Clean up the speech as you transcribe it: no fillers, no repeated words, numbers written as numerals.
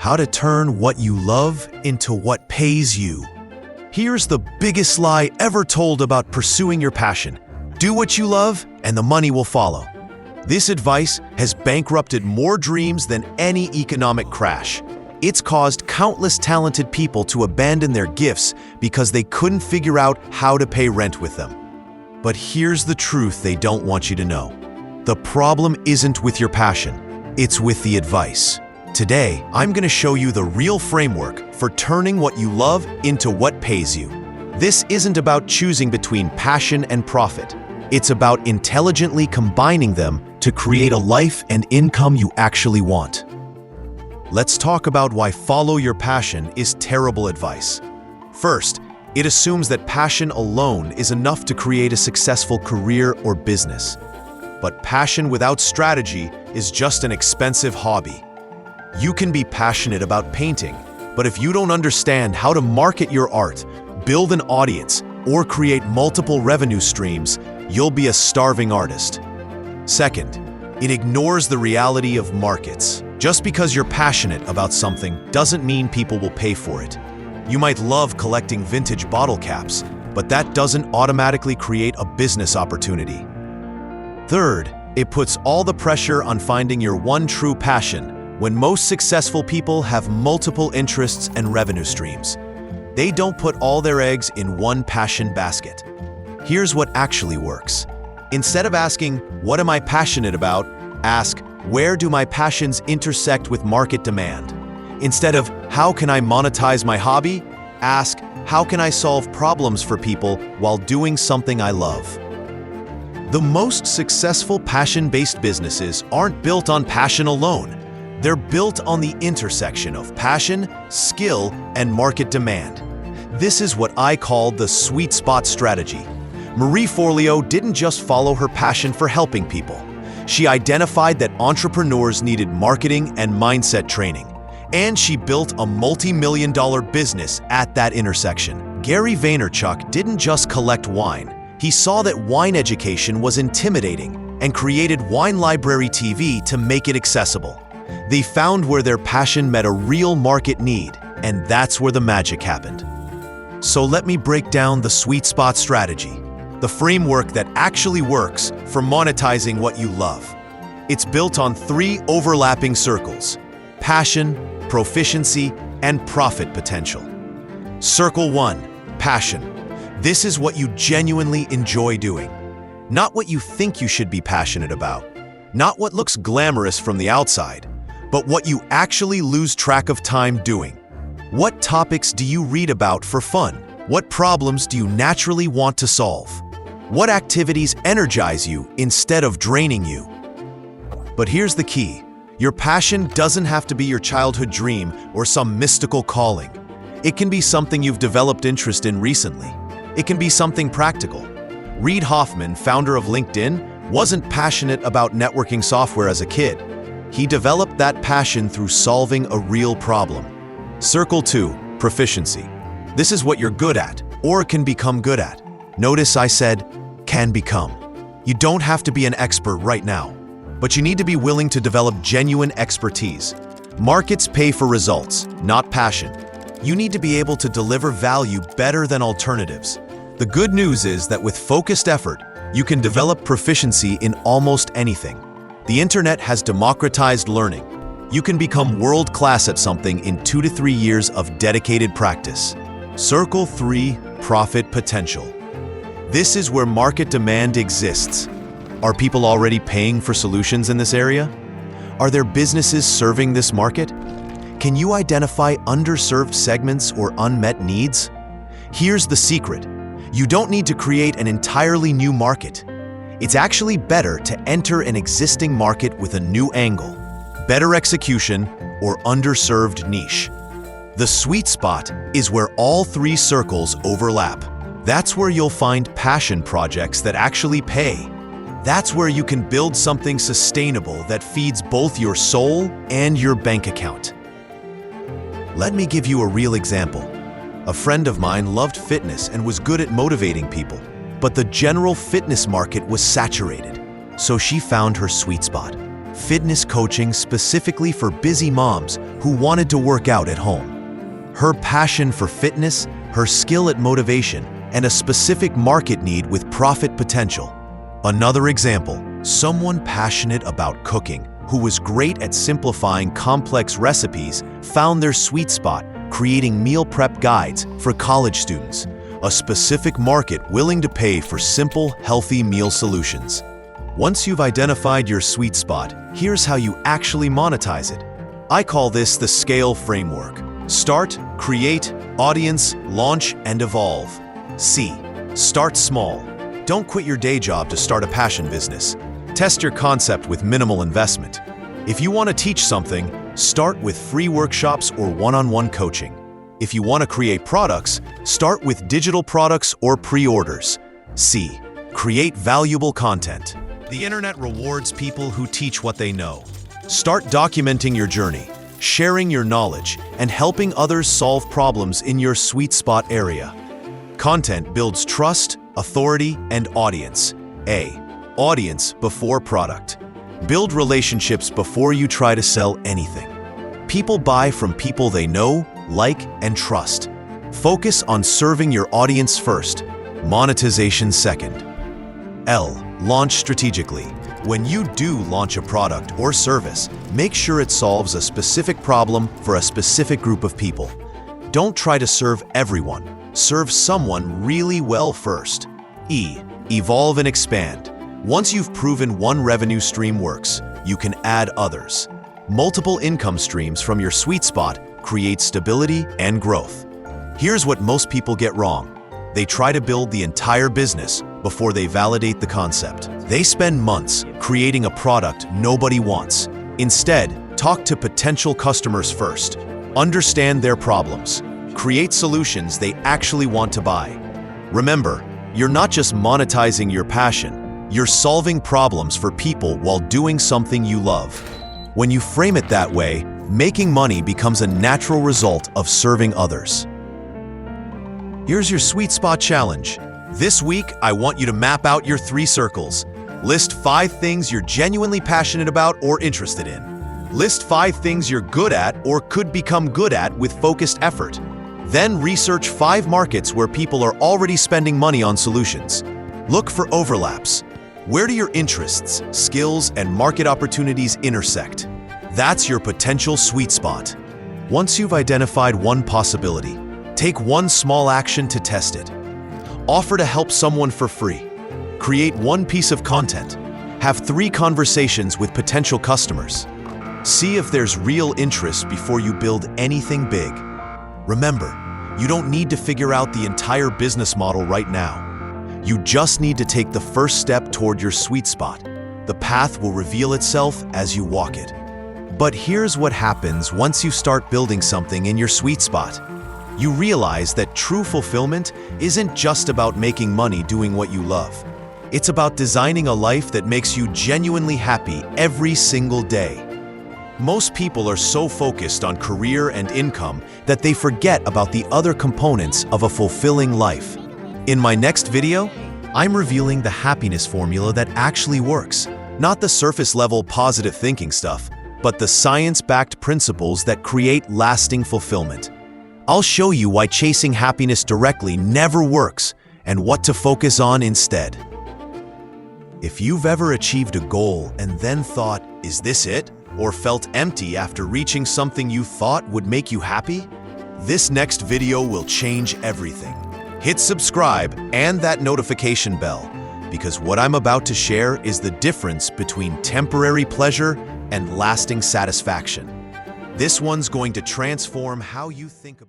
How to turn what you love into what pays you. Here's the biggest lie ever told about pursuing your passion. Do what you love and the money will follow. This advice has bankrupted more dreams than any economic crash. It's caused countless talented people to abandon their gifts because they couldn't figure out how to pay rent with them. But here's the truth they don't want you to know. The problem isn't with your passion, it's with the advice. Today, I'm going to show you the real framework for turning what you love into what pays you. This isn't about choosing between passion and profit. It's about intelligently combining them to create a life and income you actually want. Let's talk about why follow your passion is terrible advice. First, it assumes that passion alone is enough to create a successful career or business. But passion without strategy is just an expensive hobby. You can be passionate about painting, but if you don't understand how to market your art, build an audience, or create multiple revenue streams, you'll be a starving artist. Second, it ignores the reality of markets. Just because you're passionate about something doesn't mean people will pay for it. You might love collecting vintage bottle caps, but that doesn't automatically create a business opportunity. Third, it puts all the pressure on finding your one true passion when most successful people have multiple interests and revenue streams. They don't put all their eggs in one passion basket. Here's what actually works. Instead of asking, "What am I passionate about?" ask, "Where do my passions intersect with market demand?" Instead of, "How can I monetize my hobby?" ask, "How can I solve problems for people while doing something I love?" The most successful passion-based businesses aren't built on passion alone. They're built on the intersection of passion, skill, and market demand. This is what I call the sweet spot strategy. Marie Forleo didn't just follow her passion for helping people. She identified that entrepreneurs needed marketing and mindset training, and she built a multi-million-dollar business at that intersection. Gary Vaynerchuk didn't just collect wine. He saw that wine education was intimidating and created Wine Library TV to make it accessible. They found where their passion met a real market need, and that's where the magic happened. So let me break down the sweet spot strategy, the framework that actually works for monetizing what you love. It's built on 3 overlapping circles: passion, proficiency, and profit potential. Circle 1, passion. This is what you genuinely enjoy doing. Not what you think you should be passionate about. Not what looks glamorous from the outside, but what you actually lose track of time doing. What topics do you read about for fun? What problems do you naturally want to solve? What activities energize you instead of draining you? But here's the key. Your passion doesn't have to be your childhood dream or some mystical calling. It can be something you've developed interest in recently. It can be something practical. Reid Hoffman, founder of LinkedIn, wasn't passionate about networking software as a kid. He developed that passion through solving a real problem. Circle 2, proficiency. This is what you're good at, or can become good at. Notice I said, can become. You don't have to be an expert right now, but you need to be willing to develop genuine expertise. Markets pay for results, not passion. You need to be able to deliver value better than alternatives. The good news is that with focused effort, you can develop proficiency in almost anything. The internet has democratized learning. You can become world-class at something in 2 to 3 years of dedicated practice. Circle 3, profit potential. This is where market demand exists. Are people already paying for solutions in this area? Are there businesses serving this market? Can you identify underserved segments or unmet needs? Here's the secret. You don't need to create an entirely new market. It's actually better to enter an existing market with a new angle, better execution, or underserved niche. The sweet spot is where all 3 circles overlap. That's where you'll find passion projects that actually pay. That's where you can build something sustainable that feeds both your soul and your bank account. Let me give you a real example. A friend of mine loved fitness and was good at motivating people, but the general fitness market was saturated, so she found her sweet spot. fitness coaching specifically for busy moms who wanted to work out at home. Her passion for fitness, her skill at motivation, and a specific market need with profit potential. Another example, someone passionate about cooking, who was great at simplifying complex recipes, found their sweet spot, creating meal prep guides for college students, a specific market willing to pay for simple, healthy meal solutions. Once you've identified your sweet spot, here's how you actually monetize it. I call this the scale framework. Start, create, audience, launch, and evolve. C. Start small. Don't quit your day job to start a passion business. Test your concept with minimal investment. If you want to teach something, start with free workshops or one-on-one coaching. If you want to create products, start with digital products or pre-orders. C. Create valuable content. The internet rewards people who teach what they know. Start documenting your journey, sharing your knowledge, and helping others solve problems in your sweet spot area. Content builds trust, authority, and audience. A. Audience before product. Build relationships before you try to sell anything. People buy from people they know, like, and trust. Focus on serving your audience first, monetization second. L. Launch strategically. When you do launch a product or service, make sure it solves a specific problem for a specific group of people. Don't try to serve everyone. Serve someone really well first. E. Evolve and expand. Once you've proven one revenue stream works, you can add others. Multiple income streams from your sweet spot create stability and growth. Here's what most people get wrong. They try to build the entire business before they validate the concept. They spend months creating a product nobody wants. Instead, talk to potential customers first. Understand their problems. Create solutions they actually want to buy. Remember, you're not just monetizing your passion, you're solving problems for people while doing something you love. When you frame it that way, making money becomes a natural result of serving others. Here's your sweet spot challenge. This week, I want you to map out your 3 circles. List 5 things you're genuinely passionate about or interested in. List 5 things you're good at or could become good at with focused effort. Then research 5 markets where people are already spending money on solutions. Look for overlaps. Where do your interests, skills, and market opportunities intersect? That's your potential sweet spot. Once you've identified one possibility, take one small action to test it. Offer to help someone for free. Create one piece of content. Have 3 conversations with potential customers. See if there's real interest before you build anything big. Remember, you don't need to figure out the entire business model right now. You just need to take the first step toward your sweet spot. The path will reveal itself as you walk it. But here's what happens once you start building something in your sweet spot. You realize that true fulfillment isn't just about making money doing what you love. It's about designing a life that makes you genuinely happy every single day. Most people are so focused on career and income that they forget about the other components of a fulfilling life. In my next video, I'm revealing the happiness formula that actually works, not the surface-level positive thinking stuff, but the science-backed principles that create lasting fulfillment. I'll show you why chasing happiness directly never works and what to focus on instead. If you've ever achieved a goal and then thought, "Is this it?" or felt empty after reaching something you thought would make you happy, this next video will change everything. Hit subscribe and that notification bell, because what I'm about to share is the difference between temporary pleasure and lasting satisfaction. This one's going to transform how you think about